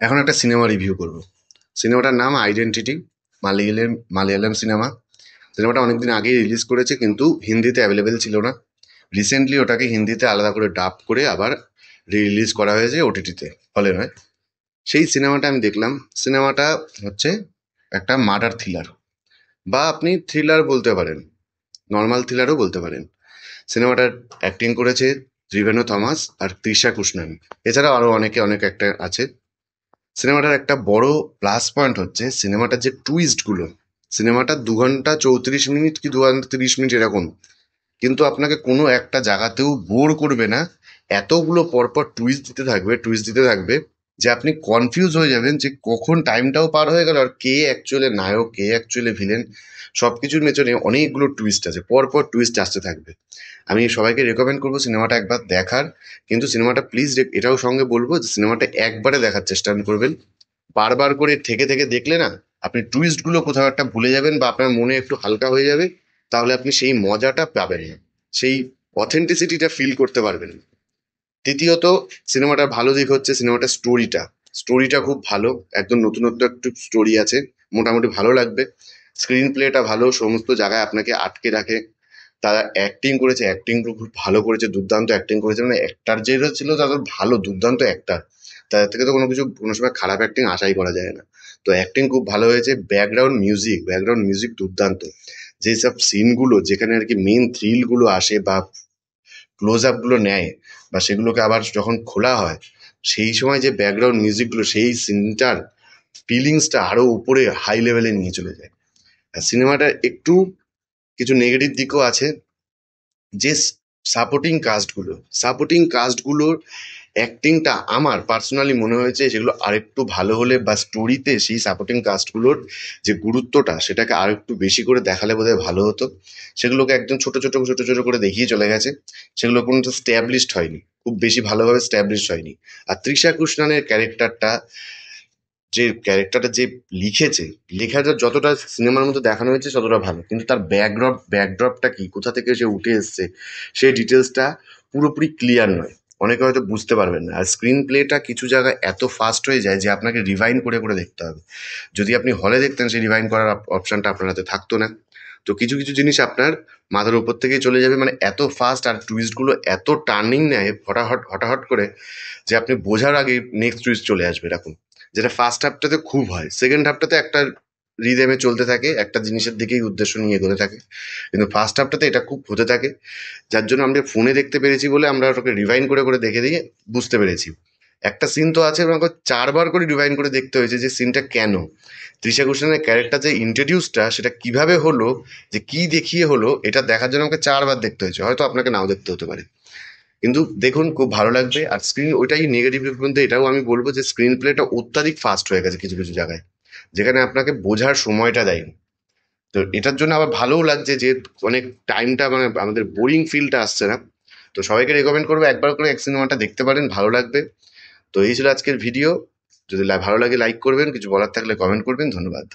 এখন একটা cinema review করব। সিনেমাটার নাম আইডেন্টিটি। মালয়ালম সিনেমা। সিনেমাটা অনেকদিন আগেই রিলিজ করেছে, কিন্তু হিন্দিতে অ্যাভেলেবেল ছিল না। রিসেন্টলি ওটাকে হিন্দিতে আলাদা করে ডাব করে আবার রিলিজ করা হয়েছে ওটিটিতে, হলে নয়। সেই সিনেমাটা আমি দেখলাম। সিনেমাটা হচ্ছে একটা মার্ডার থ্রিলার, বা আপনি থ্রিলার বলতে পারেন, নর্মাল থ্রিলারও বলতে পারেন। সিনেমাটার অ্যাক্টিং করেছে ত্রিভেনু থমাস আর তৃষা কৃষ্ণন। এছাড়াও আরও অনেক অ্যাক্টর আছে। সিনেমাটার একটা বড় প্লাস পয়েন্ট হচ্ছে সিনেমাটার যে টুইস্টগুলো। সিনেমাটা 2 ঘন্টা 34 মিনিট কি 2 ঘন্টা 30 মিনিট এরকম, কিন্তু আপনাকে কোনো একটা জায়গাতেও বোর করবে না। এতগুলো পরপর টুইস্ট দিতে থাকবে যে আপনি কনফিউজ হয়ে যাবেন যে কখন টাইমটাও পার হয়ে গেল আর কে অ্যাকচুয়ালি নায়ক, কে অ্যাকচুয়ালি ভিলেন। সব কিছুর পেছনে অনেকগুলো টুইস্ট আছে, পরপর টুইস্ট আসতে থাকবে। আমি সবাইকে রেকমেন্ড করবো সিনেমাটা একবার দেখার। কিন্তু সিনেমাটা প্লিজ এটাও সঙ্গে বলবো যে সিনেমাটা একবারে দেখার চেষ্টা করবেন। বারবার করে থেকে থেকে দেখলে না, আপনি টুইস্টগুলো কোথাও একটা ভুলে যাবেন বা আপনার মনে একটু হালকা হয়ে যাবে। তাহলে আপনি সেই মজাটা পাবেন না, সেই অথেন্টিসিটিটা ফিল করতে পারবেন না। তৃতীয়ত, সিনেমাটার ভালো দিক হচ্ছে সিনেমাটার স্টোরিটা খুব ভালো। একদম নতুনত্ব একটু স্টোরি আছে, মোটামুটি ভালো লাগবে। স্ক্রিন প্লেটা ভালো, সমস্ত জায়গায় আপনাকে আটকে রাখে। তারা অ্যাক্টিং করেছে, অ্যাক্টিং খুব ভালো করেছে, দুর্দান্ত অ্যাক্টিং করেছে। মানে অ্যাক্টার যেটা ছিল তাদের ভালো, দুর্দান্ত অ্যাক্টার। তাদের থেকে তো কোনো সময় খারাপ অ্যাক্টিং আশাই করা যায় না। তো অ্যাক্টিং খুব ভালো হয়েছে। ব্যাকগ্রাউন্ড মিউজিক দুর্দান্ত। যেসব সিনগুলো যেখানে আর কি মেন থ্রিলগুলো আসে বা ক্লোজ আপগুলো নেয়, বা সেগুলোকে আবার যখন খোলা হয়, সেই সময় যে ব্যাকগ্রাউন্ড মিউজিকগুলো সেই সিনটার ফিলিংসটা আরো উপরে হাই লেভেলে নিয়ে চলে যায়। আর সিনেমাটার একটু কিছু নেগেটিভ দিকও আছে। যে সাপোর্টিং কাস্টগুলোর অ্যাক্টিংটা আমার পার্সোনালি মনে হয়েছে সেগুলো আরেকটু ভালো হলে, বা স্টোরিতে সেই সাপোর্টিং কাস্টগুলোর যে গুরুত্বটা সেটাকে আরেকটু বেশি করে দেখালে বোধহয় ভালো হতো। সেগুলোকে একদম ছোট ছোট করে দেখিয়ে চলে গেছে। সেগুলো কোনো স্ট্যাবলিশড হয়নি, খুব বেশি ভালোভাবে স্ট্যাবলিশড হয়নি। আর তৃষা কৃষ্ণনের যে লিখেছে, লেখাটা যতটা সিনেমার মধ্যে দেখানো হয়েছে ততটা ভালো, কিন্তু তার ব্যাকড্রপটা কি, কোথা থেকে সে উঠে এসছে, সেই ডিটেলসটা পুরোপুরি ক্লিয়ার নয়। অনেকে হয়তো বুঝতে পারবেন না। আর স্ক্রিন প্লেটা কিছু জায়গায় এত ফাস্ট হয়ে যায় যে আপনাকে রিভাইন্ড করে করে দেখতে হবে। যদি আপনি হলে দেখতেন, সেই রিভাইন্ড করার অপশনটা আপনার হাতে থাকতো না। তো কিছু কিছু জিনিস আপনার মাথার উপর থেকেই চলে যাবে, মানে এত ফাস্ট। আর টুইস্টগুলো এত টার্নিং নেয় হঠাৎ করে, যে আপনি বোঝার আগে নেক্সট টুইস্ট চলে আসবে এরকম। যেটা ফার্স্ট হাফটাতে খুব হয়, সেকেন্ড হাফটাতে একটা রিদেমে চলতে থাকে, একটা জিনিসের দিকেই উদ্দেশ্য নিয়ে এগোতে থাকে। কিন্তু ফার্স্ট হাফটাতে এটা খুব হতে থাকে, যার জন্য আমরা ফোনে দেখতে পেরেছি বলে আমরা ওটাকে রিভাইন্ড করে করে দেখে দিয়ে বুঝতে পেরেছি। একটা সিন তো আছে আমাকে 4বার করে রিভাইন্ড করে দেখতে হয়েছে, যে সিনটা কেন, তৃষা ঘোষালের ক্যারেক্টার যে ইন্ট্রোডিউসটা সেটা কিভাবে হলো, যে কি দেখিয়ে হলো, এটা দেখার জন্য আমাকে 4বার দেখতে হয়েছে। হয়তো আপনাকে নাও দেখতে হতে পারে, কিন্তু দেখুন খুব ভালো লাগবে। আর ওইটাই নেগেটিভ মধ্যে এটাও আমি বলবো যে স্ক্রিন প্লেটা অত্যাধিক ফাস্ট হয়ে গেছে কিছু কিছু জায়গায়, যেখানে আপনাকে বোঝার সময়টা দেয়নি। তো এটার জন্য আবার ভালোও লাগছে যে অনেক টাইমটা, মানে আমাদের বোরিং ফিলটা আসছে না। তো সবাইকে রেকমেন্ড করবো একবার করে এক সিনেমাটা দেখতে পারেন, ভালো লাগবে। তো এই ছিল আজকের ভিডিও। যদি ভালো লাগে লাইক করবেন, কিছু বলার থাকলে কমেন্ট করবেন। ধন্যবাদ।